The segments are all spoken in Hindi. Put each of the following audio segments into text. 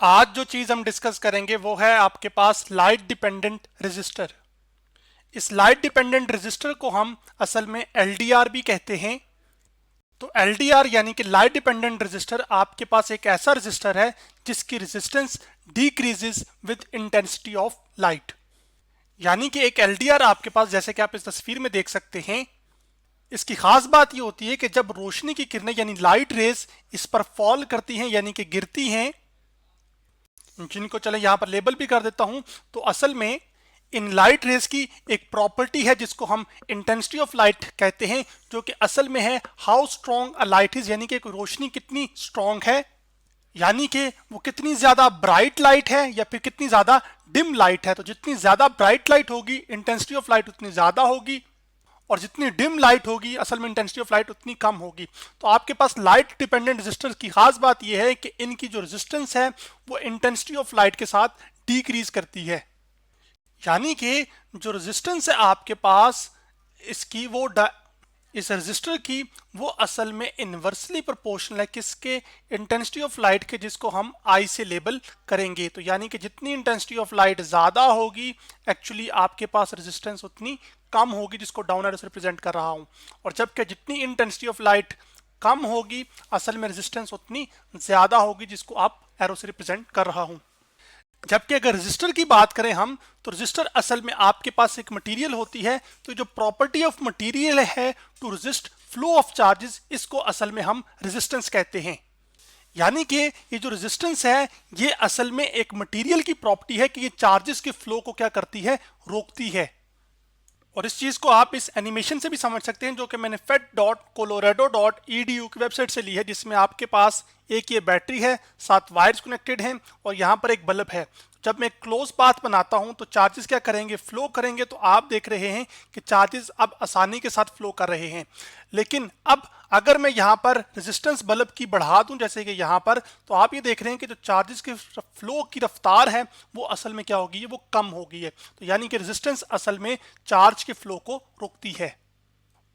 आज जो चीज हम डिस्कस करेंगे वो है आपके पास लाइट डिपेंडेंट रेजिस्टर। इस लाइट डिपेंडेंट रेजिस्टर को हम असल में एलडीआर भी कहते हैं। तो एलडीआर यानी कि लाइट डिपेंडेंट रेजिस्टर आपके पास एक ऐसा रेजिस्टर है जिसकी resistance decreases with intensity of light. यानी कि एक एलडीआर आपके पास, जैसे कि आप इस तस्वीर में देख सकते हैं, इसकी खास बात ये होती है कि जब रोशनी की किरणें यानी लाइट रेज इस पर फॉल करती हैं यानी कि गिरती हैं, जिनको चले यहां पर लेबल भी कर देता हूं, तो असल में इन लाइट रेज की एक प्रॉपर्टी है जिसको हम इंटेंसिटी ऑफ लाइट कहते हैं, जो कि असल में है how strong a light is, यानी कि रोशनी कितनी स्ट्रॉन्ग है, यानी कि वो कितनी ज्यादा ब्राइट लाइट है या फिर कितनी ज्यादा डिम लाइट है। तो जितनी ज्यादा ब्राइट लाइट होगी इंटेंसिटी ऑफ लाइट उतनी ज्यादा होगी, और जितनी डिम लाइट होगी असल में इंटेंसिटी ऑफ लाइट उतनी कम होगी। तो आपके पास लाइट डिपेंडेंट रेजिस्टर की खास बात यह है कि इनकी जो रेजिस्टेंस है वो इंटेंसिटी ऑफ लाइट के साथ डिक्रीज करती है। यानी कि जो रेजिस्टेंस है आपके पास इसकी वो इस रेजिस्टर की वो असल में इनवर्सली प्रोपोर्शनल है किसके, इंटेंसिटी ऑफ लाइट के, जिसको हम आई से लेबल करेंगे। तो यानी कि जितनी इंटेंसिटी ऑफ लाइट ज्यादा होगी एक्चुअली आपके पास रेजिस्टेंस उतनी कम होगी, जिसको डाउन एरो से रिप्रेजेंट कर रहा हूं। और जबकि जितनी इंटेंसिटी ऑफ लाइट कम होगी असल में रेजिस्टेंस उतनी ज्यादा होगी, जिसको आप एरो से रिप्रेजेंट कर रहा हूं। जबकि अगर रजिस्टर की बात करें हम, तो रजिस्टर असल में आपके पास एक मटेरियल होती है, तो जो प्रॉपर्टी ऑफ मटेरियल है to resist flow of charges, इसको असल में हम रेजिस्टेंस कहते हैं। यानी कि ये जो रेजिस्टेंस है ये असल में एक मटेरियल की प्रॉपर्टी है कि ये चार्जेस के फ्लो को क्या करती है, रोकती है। और इस चीज को आप इस एनिमेशन से भी समझ सकते हैं, जो कि मैंने fet.colorado.edu की वेबसाइट से ली है, जिसमें आपके पास एक ये बैटरी है, 7 वायर्स कनेक्टेड हैं और यहाँ पर एक बल्ब है। जब मैं क्लोज पाथ बनाता हूं तो चार्जेस क्या करेंगे, फ्लो करेंगे। तो आप देख रहे हैं कि चार्जेस अब आसानी के साथ फ्लो कर रहे हैं। लेकिन अब अगर मैं यहाँ पर रेजिस्टेंस बल्ब की बढ़ा दूं जैसे कि यहाँ पर, तो आप ये देख रहे हैं कि जो चार्जेस के फ्लो की रफ्तार है वो असल में क्या होगी है, वो कम होगी है। तो यानी कि रेजिस्टेंस असल में चार्ज के फ्लो को रोकती है।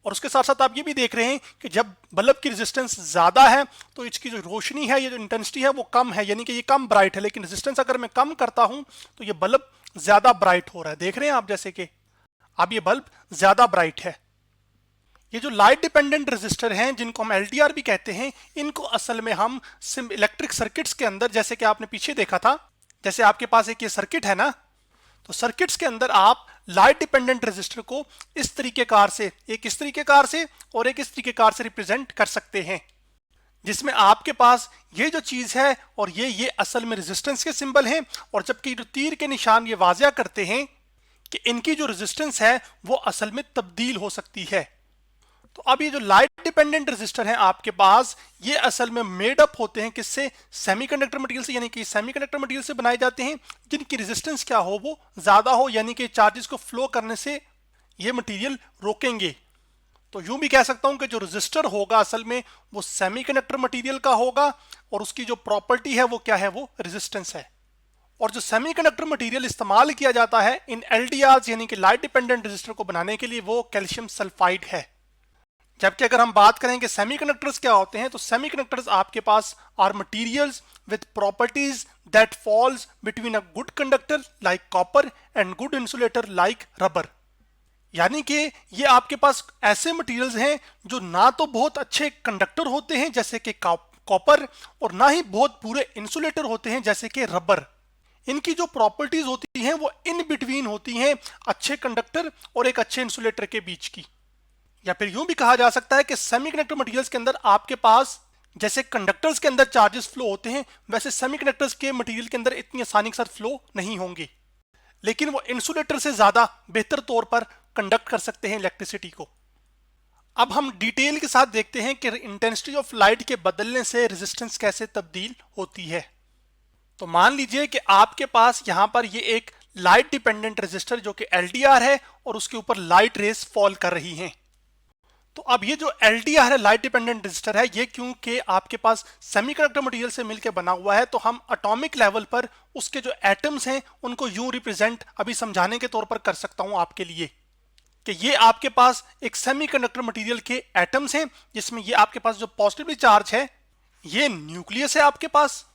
और उसके साथ साथ आप ये भी देख रहे हैं कि जब बल्ब की रेजिस्टेंस ज्यादा है तो इसकी जो रोशनी है, ये जो इंटेंसिटी है वो कम है, यानी कि ये कम ब्राइट है। लेकिन रेजिस्टेंस अगर मैं कम करता हूं तो ये बल्ब ज्यादा ब्राइट हो रहा है। देख रहे हैं आप, जैसे कि अब ये बल्ब ज्यादा ब्राइट है। ये जो लाइट डिपेंडेंट रेजिस्टर हैं, जिनको हम एलडीआर भी कहते हैं, इनको असल में हम इलेक्ट्रिक सर्किट्स के अंदर, जैसे कि आपने पीछे देखा था, जैसे आपके पास एक ये सर्किट है ना, तो सर्किट्स के अंदर आप लाइट डिपेंडेंट रेजिस्टर को इस तरीकेकार से, एक इस तरीकेकार से और एक इस तरीकेकार से रिप्रेजेंट कर सकते हैं, जिसमें आपके पास ये जो चीज है और ये असल में रेजिस्टेंस के सिंबल हैं। और जबकि जो तीर के निशान ये वाजिया करते हैं कि इनकी जो रेजिस्टेंस है वो असल में तब्दील हो सकती है। तो अब ये जो लाइट डिपेंडेंट रेजिस्टर हैं आपके पास, ये असल में मेड अप होते हैं किससे, सेमीकंडक्टर मटेरियल से। यानी कि सेमीकंडक्टर मटेरियल से बनाए जाते हैं जिनकी रेजिस्टेंस क्या हो, वो ज्यादा हो, यानी कि चार्जेस को फ्लो करने से ये मटेरियल रोकेंगे। तो यूं भी कह सकता हूं कि जो रेजिस्टर होगा असल में वो सेमीकंडक्टर मटेरियल का होगा, और उसकी जो प्रॉपर्टी है वो क्या है, वो रेजिस्टेंस है। और जो सेमीकंडक्टर मटेरियल इस्तेमाल किया जाता है इन एलडीआर यानी कि लाइट डिपेंडेंट रेजिस्टर को बनाने के लिए, वो कैल्शियम सल्फाइड है। जबकि अगर हम बात करें कि सेमीकंडक्टर्स क्या होते हैं, तो सेमीकंडक्टर्स आपके पास are materials with properties that falls between a good conductor like copper and good insulator like rubber. यानी कि ये आपके पास ऐसे मटेरियल्स हैं जो ना तो बहुत अच्छे कंडक्टर होते हैं जैसे कि कॉपर, और ना ही बहुत बुरे इंसुलेटर होते हैं जैसे कि रबर। इनकी जो प्रॉपर्टीज होती हैं वो इन बिटवीन होती हैं अच्छे कंडक्टर और एक अच्छे इंसुलेटर के बीच की। या फिर यूं भी कहा जा सकता है कि सेमीकंडक्टर मटेरियल्स के अंदर आपके पास जैसे कंडक्टर्स के अंदर चार्जेस फ्लो होते हैं, वैसे सेमीकंडक्टर्स के मटेरियल के अंदर इतनी आसानी के साथ फ्लो नहीं होंगे, लेकिन वो इंसुलेटर से ज्यादा बेहतर तौर पर कंडक्ट कर सकते हैं इलेक्ट्रिसिटी को। अब हम डिटेल के साथ देखते हैं कि इंटेंसिटी ऑफ लाइट के बदलने से रेजिस्टेंस कैसे तब्दील होती है। तो मान लीजिए कि आपके पास यहां पर ये एक लाइट डिपेंडेंट रेजिस्टर जो कि एलडीआर है और उसके ऊपर लाइट रेस फॉल कर रही हैं। तो अब ये जो एलडीआर है, लाइट डिपेंडेंट रेजिस्टर है, ये क्योंकि आपके पास सेमीकंडक्टर मटेरियल से मिलकर बना हुआ है, तो हम एटॉमिक लेवल पर उसके जो एटम्स हैं उनको यूं रिप्रेजेंट अभी समझाने के तौर पर कर सकता हूं आपके लिए कि ये आपके पास एक सेमीकंडक्टर मटेरियल के एटम्स हैं, जिसमें ये आपके पास जो पॉजिटिवली चार्ज है ये न्यूक्लियस है आपके पास,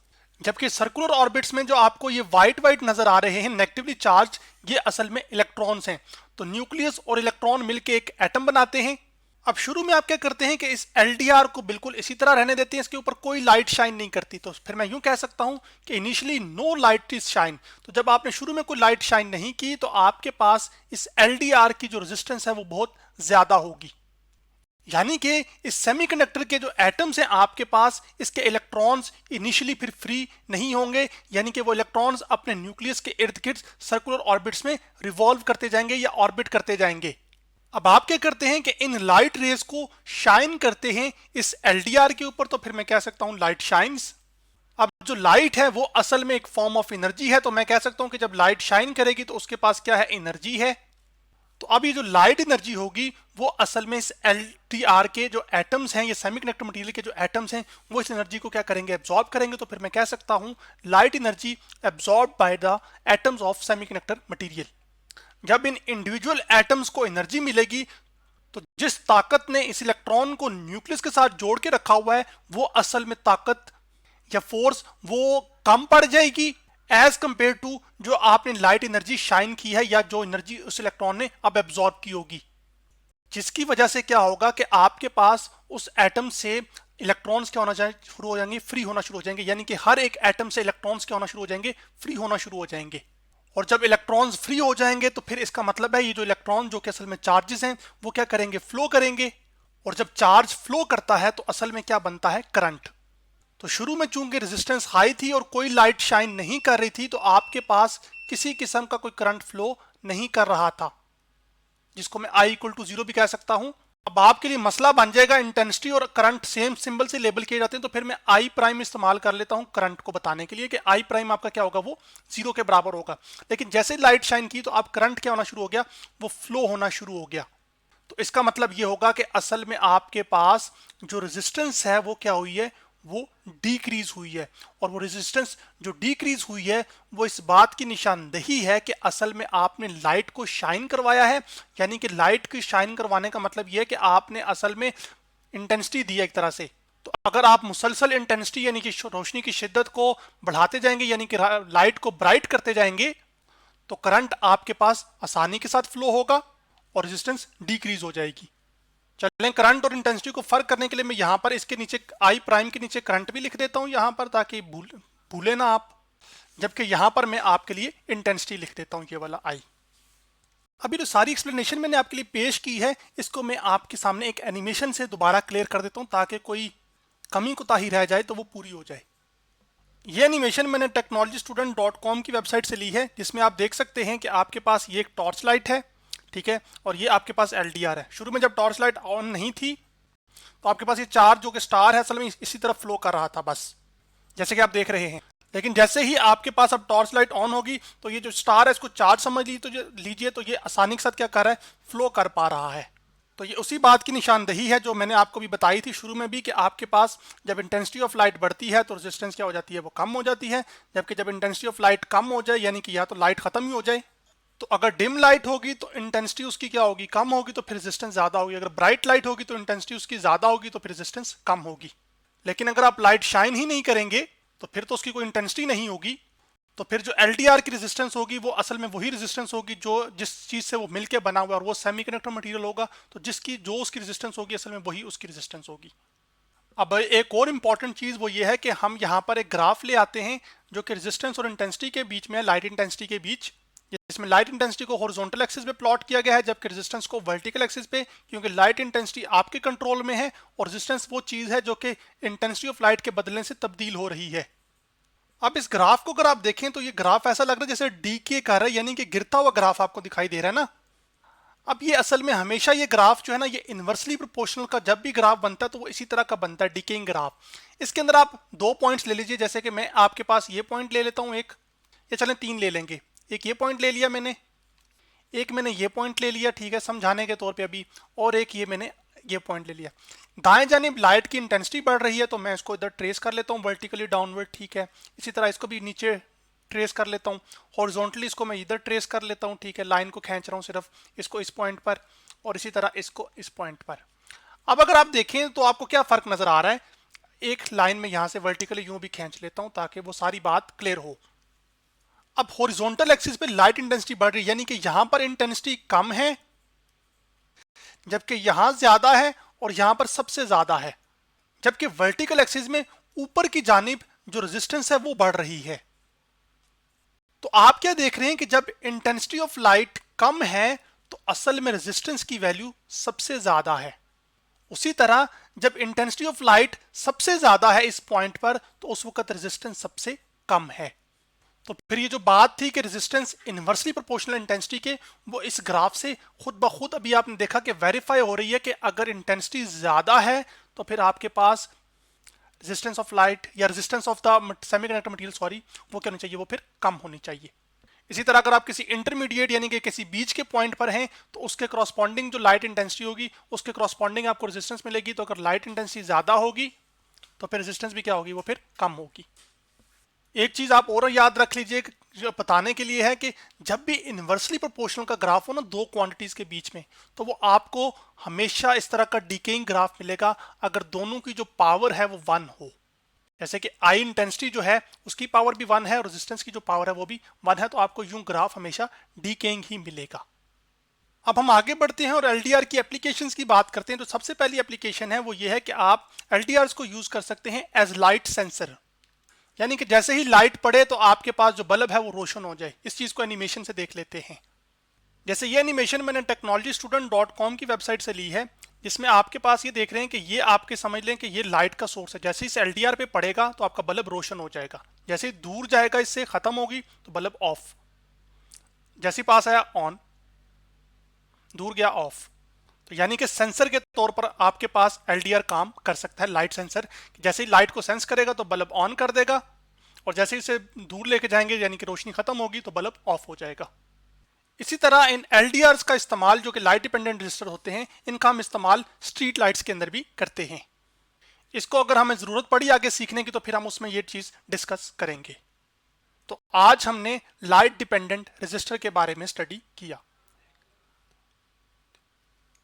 जबकि सर्कुलर ऑर्बिट्स में जो आपको ये वाइट नजर आ रहे हैं नेगेटिवली चार्ज, ये असल में इलेक्ट्रॉन्स हैं। तो न्यूक्लियस और इलेक्ट्रॉन मिलकर एक एटम बनाते हैं। अब शुरू में आप क्या करते हैं कि इस एलडीआर को बिल्कुल इसी तरह रहने देते हैं, इसके ऊपर कोई लाइट शाइन नहीं करती। तो फिर मैं यूं कह सकता हूं कि initially no light is shine. तो जब आपने शुरू में कोई लाइट शाइन नहीं की तो आपके पास इस एलडीआर की जो रेजिस्टेंस है वो बहुत ज्यादा होगी। यानी कि इस सेमीकंडक्टर के जो एटम्स हैं आपके पास, इसके इलेक्ट्रॉन्स इनिशियली फिर फ्री नहीं होंगे, यानी कि वो इलेक्ट्रॉन्स अपने न्यूक्लियस के इर्द गिर्द सर्कुलर ऑर्बिट्स में रिवॉल्व करते जाएंगे या ऑर्बिट करते जाएंगे। अब आप क्या करते हैं कि इन लाइट रेज को शाइन करते हैं इस एलडीआर के ऊपर, तो फिर मैं कह सकता हूं लाइट शाइन्स। अब जो लाइट है वो असल में एक फॉर्म ऑफ एनर्जी है, तो मैं कह सकता हूं कि जब लाइट शाइन करेगी तो उसके पास क्या है, एनर्जी है। तो अब ये जो लाइट एनर्जी होगी वो असल में इस एलडीआर के जो एटम्स हैं, ये सेमीकंडक्टर मटेरियल के जो एटम्स हैं, वो इस एनर्जी को क्या करेंगे, एब्जॉर्ब करेंगे। तो फिर मैं कह सकता हूं light energy absorb by the atoms of semiconductor material. जब इन इंडिविजुअल एटम्स को एनर्जी मिलेगी तो जिस ताकत ने इस इलेक्ट्रॉन को न्यूक्लियस के साथ जोड़ के रखा हुआ है वो असल में ताकत या फोर्स वो कम पड़ जाएगी एज कंपेयर टू जो आपने लाइट एनर्जी शाइन की है या जो एनर्जी उस इलेक्ट्रॉन ने अब एब्जॉर्ब की होगी। जिसकी वजह से क्या होगा कि आपके पास उस एटम से इलेक्ट्रॉन्स क्या होना शुरू हो जाएंगे, फ्री होना शुरू हो जाएंगे। यानी कि हर एक एटम से इलेक्ट्रॉन्स क्या होना शुरू हो जाएंगे, फ्री होना शुरू हो जाएंगे। और जब इलेक्ट्रॉन्स फ्री हो जाएंगे तो फिर इसका मतलब है ये जो इलेक्ट्रॉन जो कि असल में चार्जेस हैं वो क्या करेंगे, फ्लो करेंगे। और जब चार्ज फ्लो करता है तो असल में क्या बनता है, करंट। तो शुरू में चूंकि रेजिस्टेंस हाई थी और कोई लाइट शाइन नहीं कर रही थी तो आपके पास किसी किस्म का कोई करंट फ्लो नहीं कर रहा था, जिसको मैं I इक्वल टू 0 भी कह सकता हूं। अब आपके लिए मसला बन जाएगा, इंटेंसिटी और करंट सेम सिंबल से लेबल किए जाते हैं, तो फिर मैं I प्राइम इस्तेमाल कर लेता हूं करंट को बताने के लिए कि I प्राइम आपका क्या होगा, वो 0 के बराबर होगा। लेकिन जैसे लाइट शाइन की तो आप करंट क्या होना शुरू हो गया, वो फ्लो होना शुरू हो गया। तो इसका मतलब ये होगा कि असल में आपके पास जो रेजिस्टेंस है वो क्या हुई है, वो डिक्रीज हुई है। और वो रेजिस्टेंस जो डिक्रीज हुई है वो इस बात की निशानदेही है कि असल में आपने लाइट को शाइन करवाया है। यानी कि लाइट की शाइन करवाने का मतलब ये है कि आपने असल में इंटेंसिटी दी है एक तरह से। तो अगर आप मुसलसल इंटेंसिटी यानी कि रोशनी की शिद्दत को बढ़ाते जाएंगे, यानी कि लाइट को ब्राइट करते जाएंगे, तो करंट आपके पास आसानी के साथ फ्लो होगा और रेजिस्टेंस डिक्रीज हो जाएगी। चलें, करंट और इंटेंसिटी को फर्क करने के लिए मैं यहां पर इसके नीचे I प्राइम के नीचे करंट भी लिख देता हूं यहां पर, ताकि भूले ना आप। जबकि यहां पर मैं आपके लिए इंटेंसिटी लिख देता हूं, ये वाला I। अभी जो सारी एक्सप्लेनेशन मैंने आपके लिए पेश की है इसको मैं आपके सामने एक एनिमेशन से दोबारा क्लियर कर देता हूं ताकि कोई कमी कोताही रह जाए तो वो पूरी हो जाए। ये एनिमेशन मैंने technologystudent.com की वेबसाइट से ली है, जिसमें आप देख सकते हैं कि आपके पास ये एक टॉर्च लाइट है, ठीक है, और ये आपके पास एलडीआर है। शुरू में जब टॉर्च लाइट ऑन नहीं थी तो आपके पास ये चार्ज जो कि स्टार है असल में इसी तरफ फ्लो कर रहा था, बस जैसे कि आप देख रहे हैं। लेकिन जैसे ही आपके पास अब टॉर्च लाइट ऑन होगी तो ये जो स्टार है इसको चार्ज समझ लीजिए, तो ये आसानी के साथ क्या कर रहा है, फ्लो कर पा रहा है। तो ये उसी बात की निशानदेही है जो मैंने आपको भी बताई थी शुरू में भी, कि आपके पास जब इंटेंसिटी ऑफ लाइट बढ़ती है तो रेजिस्टेंस क्या हो जाती है, वो कम हो जाती है। जबकि जब इंटेंसिटी ऑफ लाइट कम हो जाए, यानी कि या तो लाइट खत्म ही हो जाए, तो अगर डिम लाइट होगी तो इंटेंसिटी उसकी क्या होगी, कम होगी, तो फिर रेजिस्टेंस ज्यादा होगी। अगर ब्राइट लाइट होगी तो इंटेंसिटी उसकी ज्यादा होगी तो फिर रेजिस्टेंस कम होगी। लेकिन अगर आप लाइट शाइन ही नहीं करेंगे तो फिर तो उसकी कोई इंटेंसिटी नहीं होगी। तो फिर जो एलडीआर की रेजिस्टेंस होगी वो असल में वही रेजिस्टेंस होगी जो जिस चीज से वो मिलके बना हुआ है, और वो सेमीकंडक्टर मटेरियल होगा, तो जिसकी जो उसकी रेजिस्टेंस होगी असल में वही उसकी रेजिस्टेंस होगी। अब एक और इंपॉर्टेंट चीज वो ये है कि हम यहाँ पर एक ग्राफ ले आते हैं जो कि रेजिस्टेंस और इंटेंसिटी के बीच में है, लाइट इंटेंसिटी के बीच। इसमें लाइट इंटेंसिटी को हॉरिजॉन्टल एक्सिस पे प्लॉट किया गया है, जबकि रेजिस्टेंस को वर्टिकल एक्सिस पे, क्योंकि लाइट इंटेंसिटी आपके कंट्रोल में है और रेजिस्टेंस वो चीज है जो कि इंटेंसिटी ऑफ लाइट के बदलने से तब्दील हो रही है। अब इस ग्राफ को अगर आप देखें तो ये ग्राफ ऐसा लग रहा है जैसे डीके कर रहा है, यानी कि गिरता हुआ ग्राफ आपको दिखाई दे रहा है ना। अब ये असल में हमेशा ये ग्राफ जो है ना, ये इनवर्सली प्रोपोर्शनल का जब भी ग्राफ बनता है तो वो इसी तरह का बनता है, डिकेइंग ग्राफ। इसके अंदर आप दो पॉइंट्स ले लीजिए, जैसे कि मैं आपके पास ये पॉइंट ले लेता हूं एक, या चलें तीन ले लेंगे। एक ये पॉइंट ले लिया मैंने, एक मैंने ये पॉइंट ले लिया, ठीक है, समझाने के तौर पे अभी, और एक ये मैंने ये पॉइंट ले लिया। दाएं जानिब लाइट की इंटेंसिटी बढ़ रही है तो मैं इसको इधर ट्रेस कर लेता हूँ वर्टिकली डाउनवर्ड, ठीक है। इसी तरह इसको भी नीचे ट्रेस कर लेता हूँ, हॉरिजॉन्टली इसको मैं इधर ट्रेस कर लेता हूँ, ठीक है। लाइन को खींच रहा हूँ सिर्फ इसको इस पॉइंट पर, और इसी तरह इसको इस पॉइंट पर। अब अगर आप देखें तो आपको क्या फर्क नजर आ रहा है, एक लाइन में यहां से वर्टिकली यूं भी खींच लेता हूं ताकि वो सारी बात क्लियर हो। अब हॉरिजॉन्टल एक्सिस पे लाइट इंटेंसिटी बढ़ रही है, यानी कि यहां पर इंटेंसिटी कम है जबकि यहां ज्यादा है और यहां पर सबसे ज्यादा है, जबकि वर्टिकल एक्सिस में ऊपर की जानिब जो रेजिस्टेंस है वो बढ़ रही है। तो आप क्या देख रहे हैं कि जब इंटेंसिटी ऑफ लाइट कम है तो असल में रेजिस्टेंस की वैल्यू सबसे ज्यादा है। उसी तरह जब इंटेंसिटी ऑफ लाइट सबसे ज्यादा है इस पॉइंट पर तो उस वक्त रेजिस्टेंस सबसे कम है। तो फिर ये जो बात थी कि रेजिस्टेंस इनवर्सली प्रोपोर्शनल इंटेंसिटी के, वो इस ग्राफ से खुद ब खुद अभी आपने देखा कि वेरीफाई हो रही है कि अगर इंटेंसिटी ज्यादा है तो फिर आपके पास रेजिस्टेंस ऑफ लाइट या resistance of the semiconductor material वो क्या होनी चाहिए, वो फिर कम होनी चाहिए। इसी तरह अगर आप किसी इंटरमीडिएट यानी कि किसी बीच के पॉइंट पर हैं तो उसके करॉस्पॉन्डिंग जो लाइट इंटेंसिटी होगी उसके करॉस्पॉन्डिंग आपको रेजिस्टेंस मिलेगी। तो अगर लाइट इंटेंसिटी ज्यादा होगी तो फिर रेजिस्टेंस भी क्या होगी, वो फिर कम होगी। एक चीज आप और याद रख लीजिए जो बताने के लिए है कि जब भी इनवर्सली प्रोपोर्शनल का ग्राफ हो ना दो क्वांटिटीज के बीच में, तो वो आपको हमेशा इस तरह का डिकेइंग ग्राफ मिलेगा अगर दोनों की जो पावर है वो 1 हो। जैसे कि आई इंटेंसिटी जो है उसकी पावर भी 1 है और रेजिस्टेंस की जो पावर है वो भी 1 है, तो आपको यूं ग्राफ हमेशा डिकेइंग ही मिलेगा। अब हम आगे बढ़ते हैं और एलडीआर की एप्लीकेशंस की बात करते हैं। तो सबसे पहली एप्लीकेशन है वो ये है कि आप एलडीआर को यूज कर सकते हैं एज लाइट सेंसर, यानी कि जैसे ही लाइट पड़े तो आपके पास जो बल्ब है वो रोशन हो जाए। इस चीज को एनिमेशन से देख लेते हैं। जैसे ये एनिमेशन मैंने technologystudent.com की वेबसाइट से ली है, जिसमें आपके पास ये देख रहे हैं कि ये आपके समझ लें कि ये लाइट का सोर्स है। जैसे इस एलडीआर पे पड़ेगा तो आपका बल्ब रोशन हो जाएगा, जैसे ही दूर जाएगा इससे खत्म होगी तो बल्ब ऑफ, जैसे ही पास आया ऑन, दूर गया ऑफ। तो यानी कि सेंसर के तौर पर आपके पास एलडीआर काम कर सकता है, लाइट सेंसर। जैसे ही लाइट को सेंस करेगा तो बल्ब ऑन कर देगा और जैसे ही इसे दूर लेके जाएंगे यानी कि रोशनी खत्म होगी तो बल्ब ऑफ हो जाएगा। इसी तरह इन एलडीआर्स का इस्तेमाल जो कि लाइट डिपेंडेंट रजिस्टर होते हैं, इनका हम इस्तेमाल स्ट्रीट लाइट्स के अंदर भी करते हैं। इसको अगर हमें जरूरत पड़ी आगे सीखने की तो फिर हम उसमें ये चीज डिस्कस करेंगे। तो आज हमने लाइट डिपेंडेंट रजिस्टर के बारे में स्टडी किया।